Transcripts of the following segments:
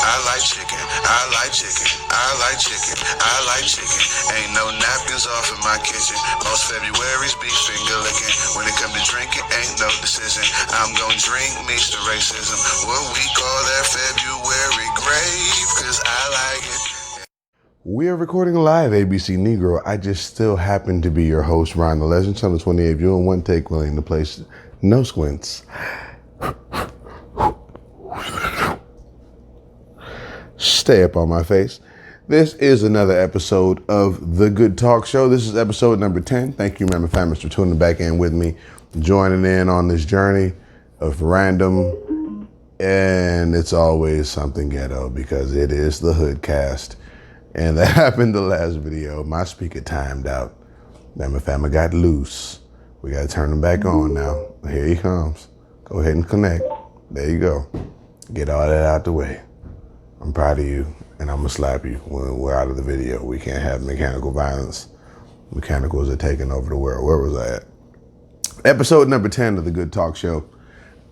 I like chicken. I like chicken. I like chicken. I like chicken. Ain't no napkins off in my kitchen. Most February's be finger licking. When it come to drinking, ain't no decision. I'm gonna drink meets the racism. What we call that February grave, cause I like it. We are recording live, ABC Negro. I just still happen to be your host, Ryan the Legend, Channel 28 View, and one take willing to place no squints. Stay up on my face. This is another episode of The Good Talk Show. This is episode number 10. Thank you, Member Family, for tuning back in with me, joining in on this journey of random, and it's always something ghetto because it is the Hoodcast. And that happened the last video. My speaker timed out. Member Family got loose. We got to turn him back on now. Here he comes. Go ahead and connect. There you go. Get all that out the way. I'm proud of you, and I'm going to slap you when we're out of the video. We can't have mechanical violence. Mechanicals are taking over the world. Where was I at? Episode number 10 of The Good Talk Show.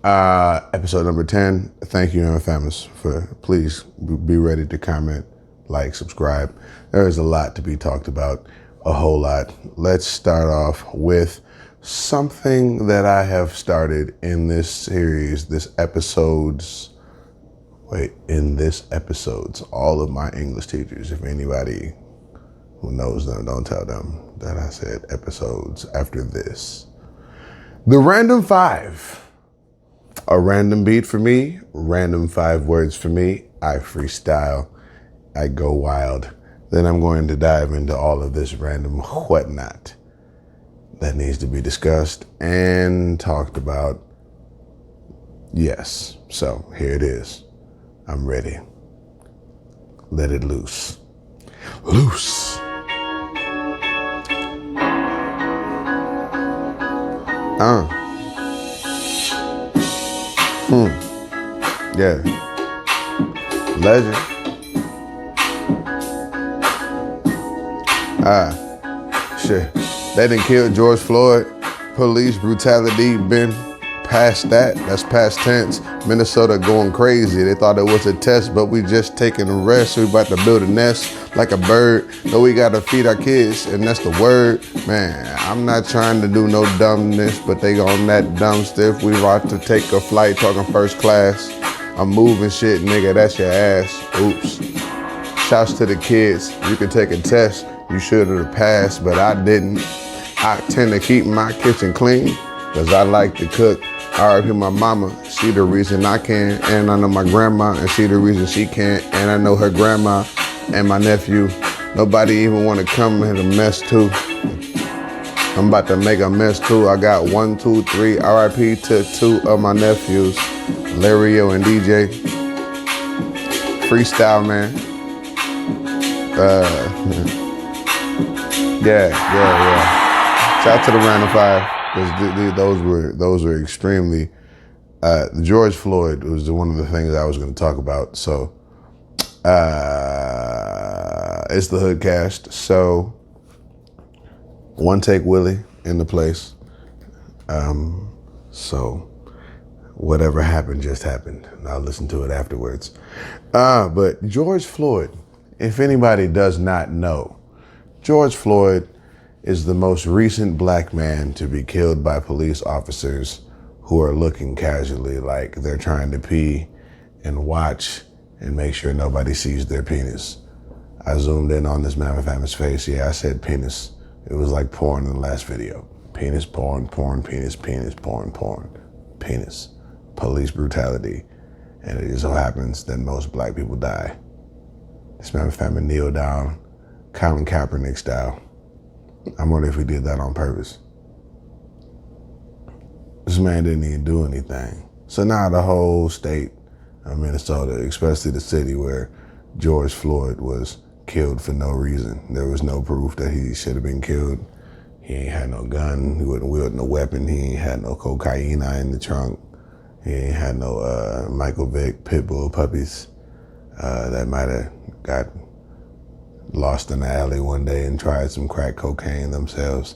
Episode number 10. Thank you, Member Families, for please be ready to comment, like, subscribe. There is a lot to be talked about, a whole lot. Let's start off with something that I have started in this series, in this episodes, all of my English teachers, if anybody who knows them, don't tell them that I said episodes after this. The Random 5. A random beat for me, random 5 words for me. I freestyle. I go wild. Then I'm going to dive into all of this random whatnot that needs to be discussed and talked about. Yes, so here it is. I'm ready. Let it loose. Loose. Yeah. Legend. Shit. They done killed George Floyd. Police brutality been past that. That's past tense. Minnesota going crazy. They thought it was a test, but we just taking a rest. We about to build a nest like a bird. Though we gotta feed our kids, and that's the word. Man, I'm not trying to do no dumbness, but they on that dumb stiff. We about to take a flight talking first class. I'm moving shit, nigga, that's your ass. Oops. Shouts to the kids. You can take a test. You should have passed, but I didn't. I tend to keep my kitchen clean because I like to cook. RIP my mama, she the reason I can. And I know my grandma, and she the reason she can't. And I know her grandma and my nephew. Nobody even want to come in a mess too. I'm about to make a mess too. I got 1, 2, 3 RIP to 2 of my nephews, Lario and DJ. Freestyle, man. Yeah. Shout out to the Random 5. Those were extremely. George Floyd was one of the things I was going to talk about. So it's the Hoodcast. So one take Willie in the place. So whatever happened just happened. I'll listen to it afterwards. But George Floyd, if anybody does not know, George Floyd is the most recent black man to be killed by police officers who are looking casually like they're trying to pee and watch and make sure nobody sees their penis. I zoomed in on this man with his face. Yeah, I said penis. It was like porn in the last video. Penis, porn, penis, porn, penis. Police brutality. And it just so happens that most black people die. This man with family kneel down, Colin Kaepernick style. I'm wondering if he did that on purpose. This man didn't even do anything. So now the whole state of Minnesota, especially the city where George Floyd was killed for no reason. There was no proof that he should have been killed. He ain't had no gun. He wasn't wielding a weapon. He ain't had no cocaine in the trunk. He ain't had no Michael Vick pit bull puppies that might have got lost in the alley one day and tried some crack cocaine themselves.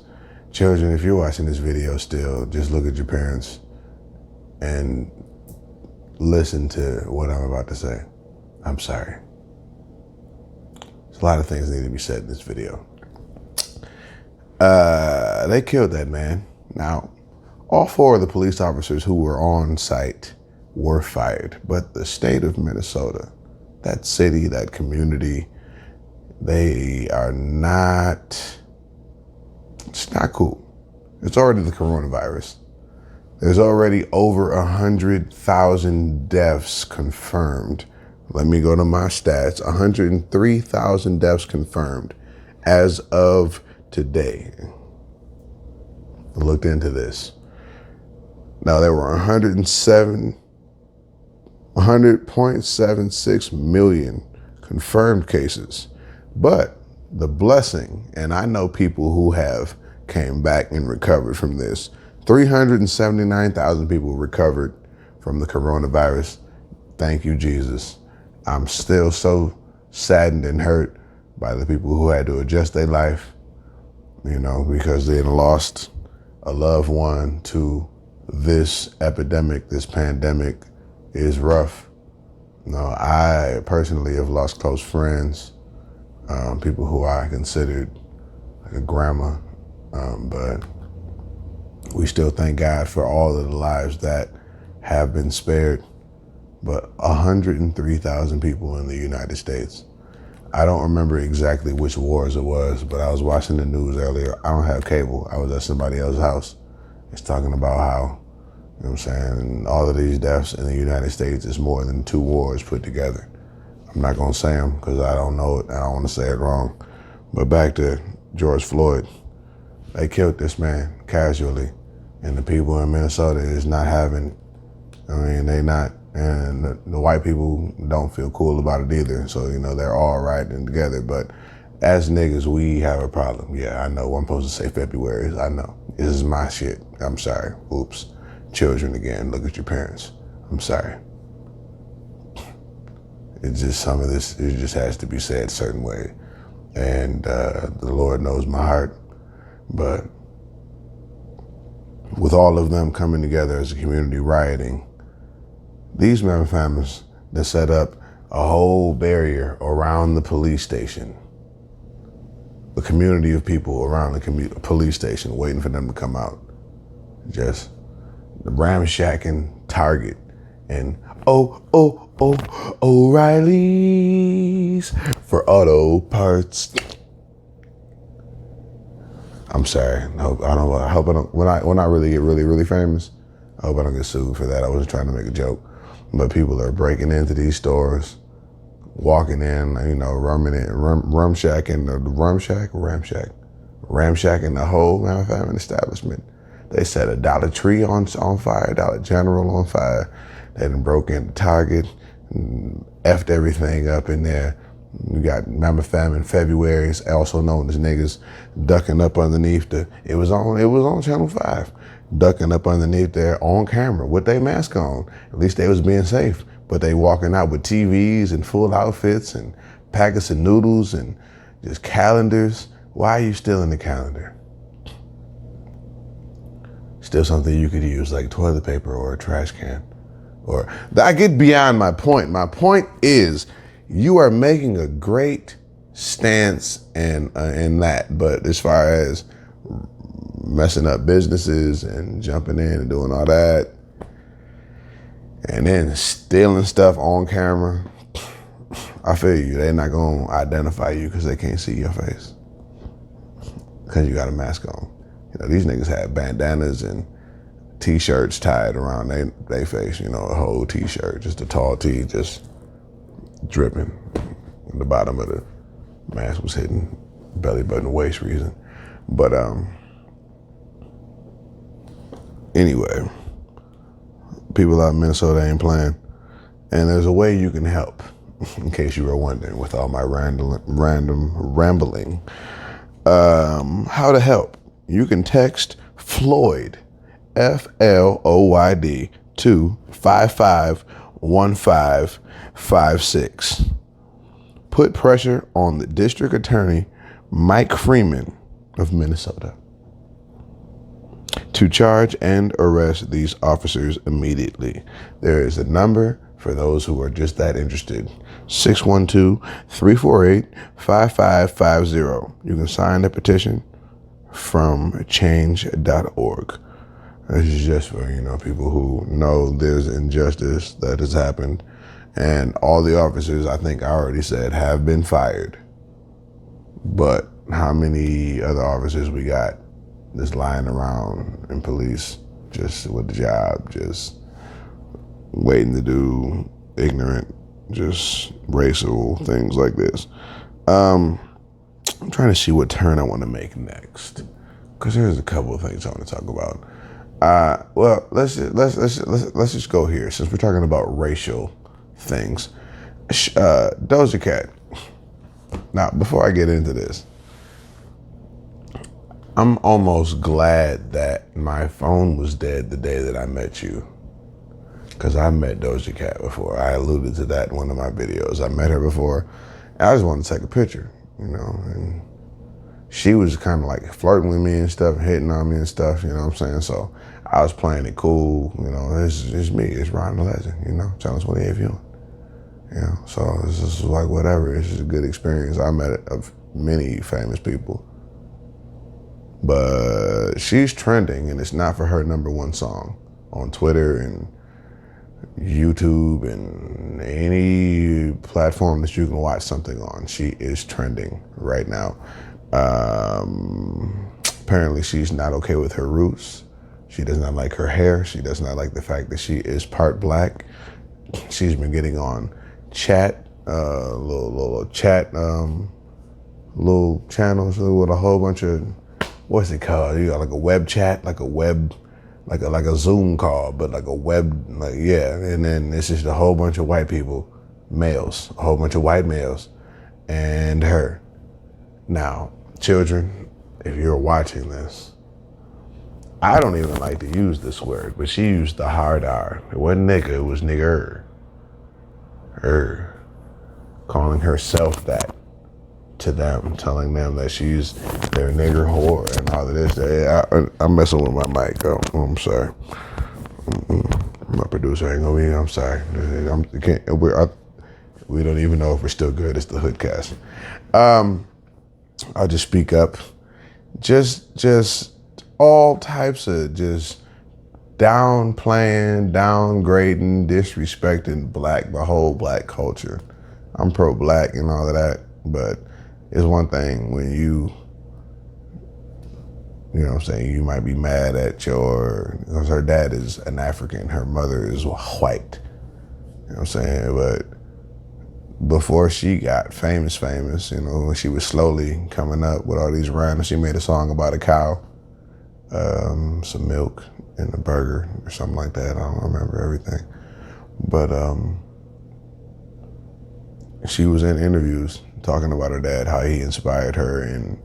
Children, if you're watching this video still, just look at your parents and listen to what I'm about to say. I'm sorry. There's a lot of things that need to be said in this video. They killed that man. Now, all 4 of the police officers who were on site were fired, but the state of Minnesota, that city, that community, they are not, it's not cool. It's already the coronavirus. There's already over 100,000 deaths confirmed. Let me go to my stats. 103,000 deaths confirmed as of today. I looked into this. Now, there were 100.76 million confirmed cases. But the blessing, and I know people who have came back and recovered from this, 379,000 people recovered from the coronavirus. Thank you, Jesus. I'm still so saddened and hurt by the people who had to adjust their life, because they had lost a loved one to this epidemic, this pandemic is rough. I personally have lost close friends, people who I considered like a grandma, but we still thank God for all of the lives that have been spared. But 103,000 people in the United States. I don't remember exactly which wars it was, but I was watching the news earlier. I don't have cable. I was at somebody else's house. It's talking about how, all of these deaths in the United States is more than 2 wars put together. I'm not going to say them because I don't know it. I don't want to say it wrong. But back to George Floyd. They killed this man casually. And the people in Minnesota is not having, they not, and the white people don't feel cool about it either. So, they're all riding together. But as niggas, we have a problem. Yeah, I know. I'm supposed to say February. I know. This is my shit. I'm sorry. Oops. Children again. Look at your parents. I'm sorry. It's just some of this, it just has to be said a certain way. And the Lord knows my heart. But with all of them coming together as a community rioting, these member families that set up a whole barrier around the police station, a community of people around the police station waiting for them to come out. Just the ramshacking Target and O'Reilly's for auto parts. I'm sorry. I hope I don't. When I really get really famous, I hope I don't get sued for that. I wasn't trying to make a joke, but people are breaking into these stores, walking in, ramshacking the whole manufacturing establishment. They set a Dollar Tree on fire, Dollar General on fire. They done broke into Target, and effed everything up in there. We got Mama Fam in February, also known as niggas ducking up underneath it was on Channel 5, ducking up underneath there on camera with their mask on. At least they was being safe, but they walking out with TVs and full outfits and packets of noodles and just calendars. Why are you still in the calendar? Still something you could use like toilet paper or a trash can. Or I get beyond my point. My point is, you are making a great stance in that, but as far as messing up businesses and jumping in and doing all that, and then stealing stuff on camera, I feel you. They're not gonna identify you because they can't see your face because you got a mask on. These niggas had bandanas and T-shirts tied around their face. A whole T-shirt, just a tall T, just dripping. The bottom of the mask was hitting belly button waist reason. But anyway, people out in Minnesota ain't playing. And there's a way you can help, in case you were wondering with all my random rambling. How to help. You can text Floyd, FLOYD, to 551556. Put pressure on the District Attorney, Mike Freeman of Minnesota, to charge and arrest these officers immediately. There is a number for those who are just that interested. 612-348-5550. You can sign the petition from change.org. This is just for, people who know there's injustice that has happened. And all the officers, I think I already said, have been fired. But how many other officers we got just lying around in police, just with the job, just waiting to do ignorant, just racial things like this. I'm trying to see what turn I want to make next, because there's a couple of things I want to talk about. Well, let's just go here, since we're talking about racial things. Doja Cat. Now, before I get into this, I'm almost glad that my phone was dead the day that I met you, because I met Doja Cat before. I alluded to that in one of my videos. I met her before. I just wanted to take a picture, and she was kind of like flirting with me and stuff, hitting on me and stuff, you know what I'm saying? So I was playing it cool, it's me, it's Ron the Legend, Channel 28 viewing. So this is like whatever, it's just a good experience. I met many famous people. But she's trending, and it's not for her number one song on Twitter and YouTube and any platform that you can watch something on. She is trending right now. Apparently she's not okay with her roots. She does not like her hair. She does not like the fact that she is part black. She's been getting on chat, little channels with a whole bunch of, what's it called? You got like a web chat, like a Zoom call, but like a web, and then it's just a whole bunch of white people, males, a whole bunch of white males, and her. Now, children, if you're watching this, I don't even like to use this word, but she used the hard R. It wasn't nigga, it was nigger. Her. Calling herself that to them, telling them that she's their nigger whore and all of this. I'm messing with my mic. Oh, I'm sorry. My producer ain't gonna be. I'm sorry. We don't even know if we're still good. It's the Hoodcast. I'll just speak up. Just all types of just downplaying, downgrading, disrespecting the whole black culture. I'm pro-black and all of that, but it's one thing when you know what I'm saying, you might be mad at because her dad is an African, her mother is white. You know what I'm saying? But before she got famous, when she was slowly coming up with all these rhymes, she made a song about a cow, some milk and a burger or something like that. I don't remember everything. But she was in interviews talking about her dad, how he inspired her, and you know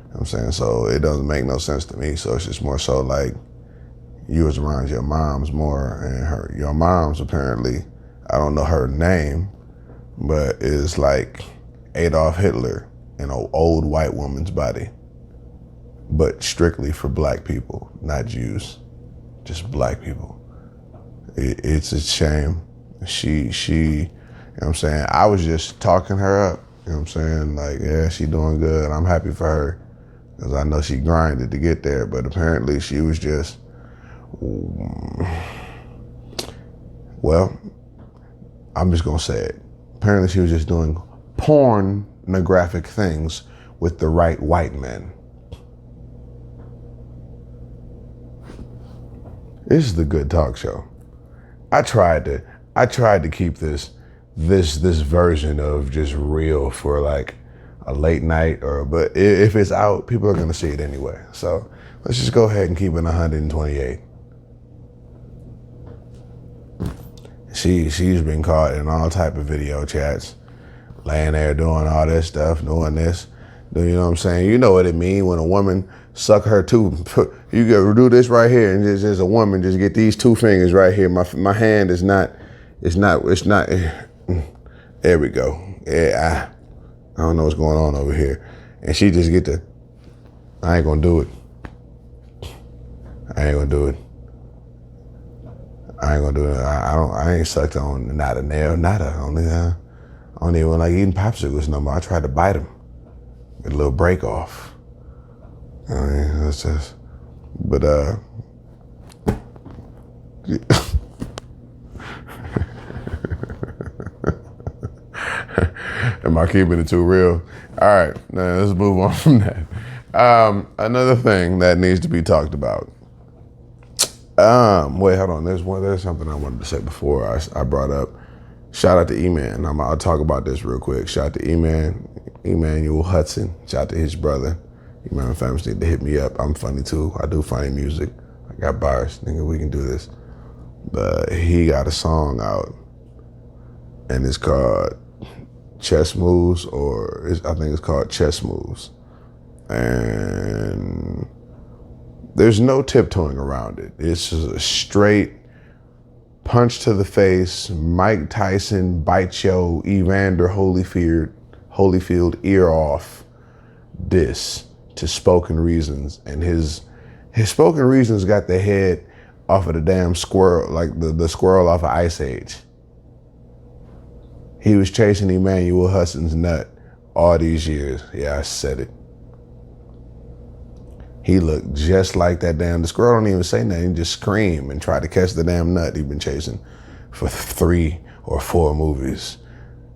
what I'm saying, so it doesn't make no sense to me. So it's just more so like you was around your moms more, and your mom's apparently, I don't know her name, but is like Adolf Hitler in an old white woman's body, but strictly for black people, not Jews, just black people. It's a shame. She, you know what I'm saying, I was just talking her up. You know what I'm saying? Like, yeah, she doing good. I'm happy for her because I know she grinded to get there, but apparently she was just, well, I'm just going to say it. Apparently she was just doing pornographic things with the right white men. This is the Good Talk Show. I tried to keep this version of just real for like a late night, but if it's out, people are gonna see it anyway. So let's just go ahead and keep it 128. She's been caught in all type of video chats, laying there doing all this stuff, doing this. You know what I'm saying? You know what it means when a woman suck her tooth. You gotta do this right here, and just as a woman, just get these two fingers right here. My hand is not. It's not. There we go. Yeah, I don't know what's going on over here. And she just get I ain't gonna do it. I ain't gonna do it. I ain't sucked on not a nail, nada. I don't even like eating popsicles no more. I tried to bite them. Get a little break off. I mean, that's just, but am I keeping it too real? All right, now let's move on from that. Another thing that needs to be talked about. Wait, hold on. There's something I wanted to say before I brought up. Shout out to E-Man. I'll talk about this real quick. Shout out to E-Man, Emmanuel Hudson. Shout out to his brother. E-Man fans need to hit me up. I'm funny too. I do funny music. I got bars. Nigga, we can do this. But he got a song out, and it's called Chess Moves, I think it's called Chess Moves. And there's no tiptoeing around it. It's just a straight punch to the face, Mike Tyson bite your Evander Holyfield ear off diss to Spoken Reasons. And his Spoken Reasons got the head off of the damn squirrel, like the squirrel off of Ice Age. He was chasing Emmanuel Hudson's nut all these years. Yeah, I said it. He looked just like that damn, the squirrel don't even say nothing, he just scream and try to catch the damn nut he been chasing for 3 or 4 movies.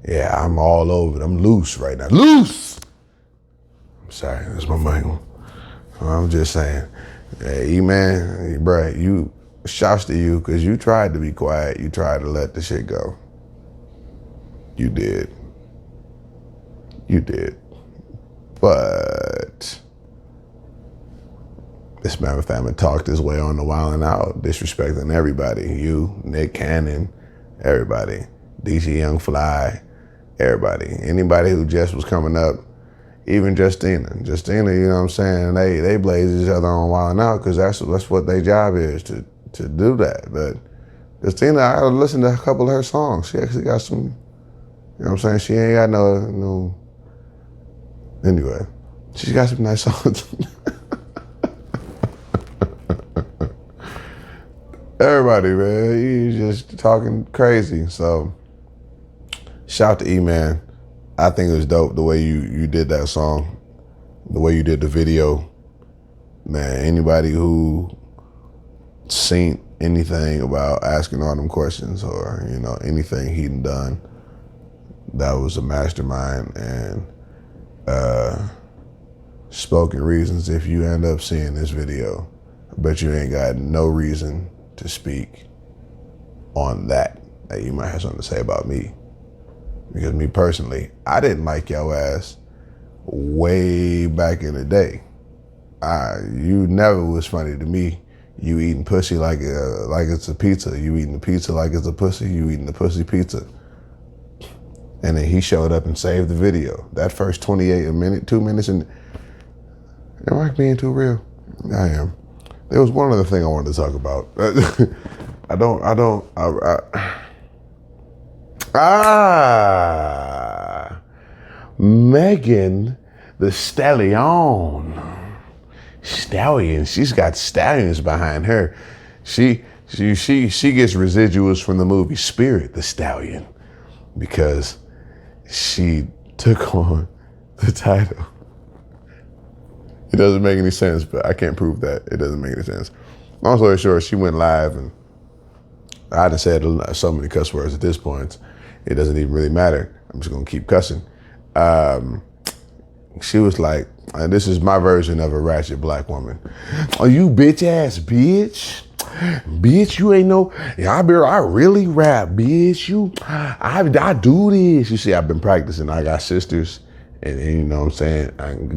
Yeah, I'm all over it. I'm loose right now. Loose! I'm sorry, that's my mic. I'm just saying. Hey, E-Man, bruh, you, shouts to you, because you tried to be quiet. You tried to let the shit go. You did. You did. But this man family talked his way on the Wild 'N Out, disrespecting everybody. You, Nick Cannon, everybody. DC Young Fly, everybody. Anybody who just was coming up, even Justina, you know what I'm saying? They blaze each other on Wild 'N Out because that's what their job is, to do that. But Justina, I listened to a couple of her songs. She actually got some, you know what I'm saying? She ain't got no. Anyway, she's got some nice songs. Everybody, man, he's just talking crazy. So, shout out to E-Man. I think it was dope the way you did that song, the way you did the video. Man, anybody who seen anything about asking all them questions or, you know, anything he'd done, that was a mastermind. And Spoken Reasons, if you end up seeing this video, I bet you ain't got no reason to speak on that you might have something to say about me. Because me personally, I didn't like your ass way back in the day. You never was funny to me. You eating pussy like it's a pizza. You eating the pizza like it's a pussy. You eating the pussy pizza. And then he showed up and saved the video. That first 2 minutes, and am I being too real? I am. There was one other thing I wanted to talk about. Megan the Stallion. She's got stallions behind her. She gets residuals from the movie Spirit the Stallion because she took on the title. It doesn't make any sense, but I can't prove that. It doesn't make any sense. Long story short, she went live, and I done said so many cuss words at this point, it doesn't even really matter. I'm just gonna keep cussing. She was like, and this is my version of a ratchet black woman. Oh, you bitch ass bitch. Bitch, you ain't no, I really rap, bitch. I do this. You see, I've been practicing. I got sisters. And you know what I'm saying,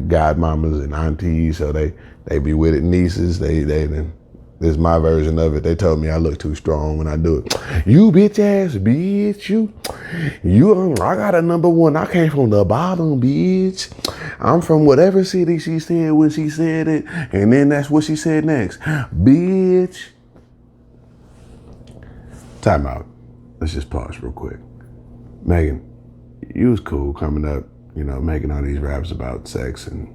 godmamas and aunties, so they be with it, nieces, this is my version of it. They told me I look too strong when I do it. You bitch ass bitch, I got a number 1. I came from the bottom, bitch. I'm from whatever city she said when she said it, and then that's what she said next. Bitch. Time out. Let's just pause real quick. Megan, you was cool coming up, you know, making all these raps about sex, and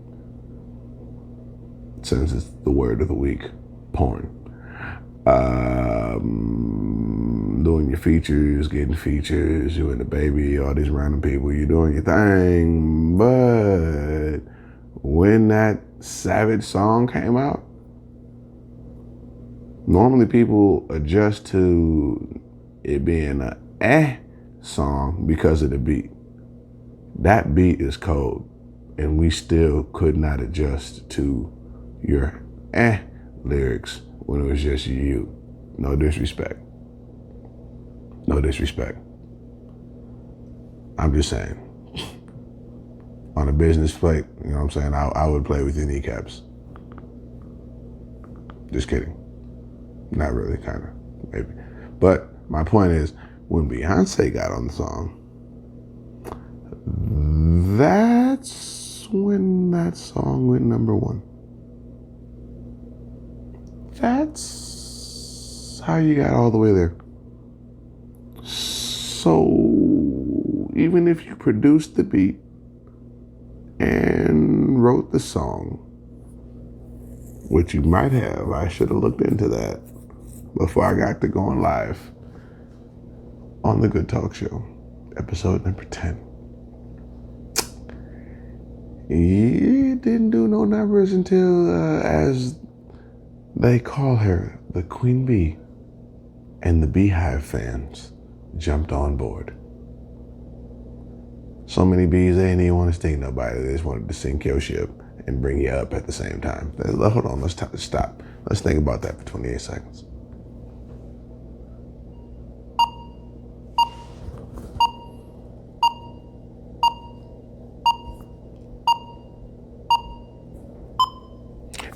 since it's the word of the week, porn. doing your features, getting features, you and the baby, all these random people, you're doing your thing. But when that Savage song came out, normally people adjust to it being a song because of the beat. That beat is cold, and we still could not adjust to your lyrics when it was just you. No disrespect. No disrespect. I'm just saying. On a business plate, you know what I'm saying? I would play with your kneecaps. Just kidding. Not really, kind of, maybe. But my point is, when Beyonce got on the song, that's when that song went number one. That's how you got all the way there. So even if you produced the beat and wrote the song, which you might have, I should have looked into that before I got to going live on The Good Talk Show, episode number 10. It didn't do no numbers until, as they call her, the Queen Bee, and the Beehive fans jumped on board. So many bees, they didn't even want to sting nobody. They just wanted to sink your ship and bring you up at the same time. Hold on, let's stop. Let's think about that for 28 seconds.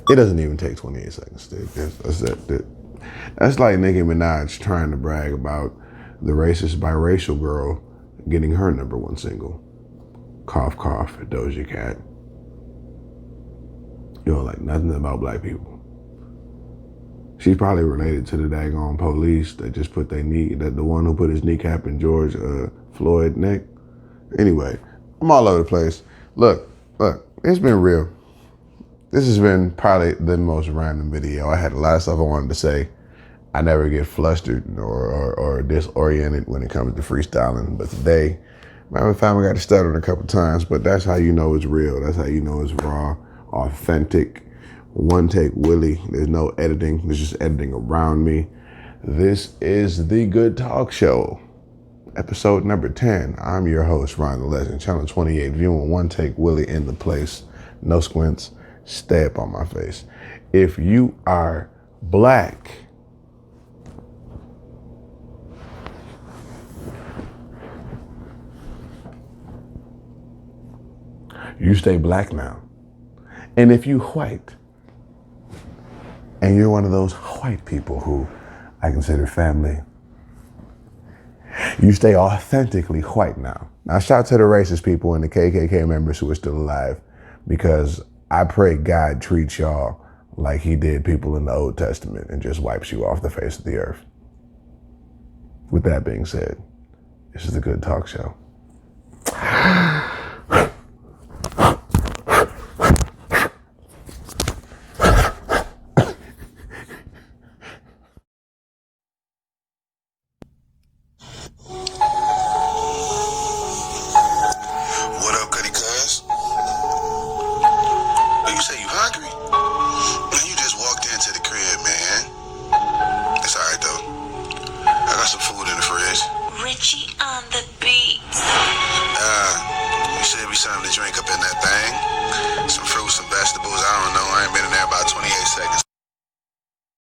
It doesn't even take 28 seconds, dude. That's like Nicki Minaj trying to brag about the racist biracial girl getting her number one single. Cough, cough, Doja Cat. You don't like nothing about black people. She's probably related to the daggone police that just put the one who put his kneecap in George Floyd neck. Anyway, I'm all over the place. Look, it's been real. This has been probably the most random video. I had a lot of stuff I wanted to say. I never get flustered or disoriented when it comes to freestyling. But today, my family got to stutter a couple times, but that's how you know it's real. That's how you know it's raw, authentic, one take Willie. There's no editing. There's just editing around me. This is The Good Talk Show, episode number 10. I'm your host, Ron the Legend, channel 28, viewing one take Willie in the place. No squints. Stay up on my face. If you are black, you stay black now. And if you white, and you're one of those white people who I consider family, you stay authentically white now. Now shout to the racist people and the KKK members who are still alive, because I pray God treats y'all like he did people in the Old Testament and just wipes you off the face of the earth. With that being said, this is The Good Talk Show. Something to drink up in that thing. Some fruits, some vegetables, I don't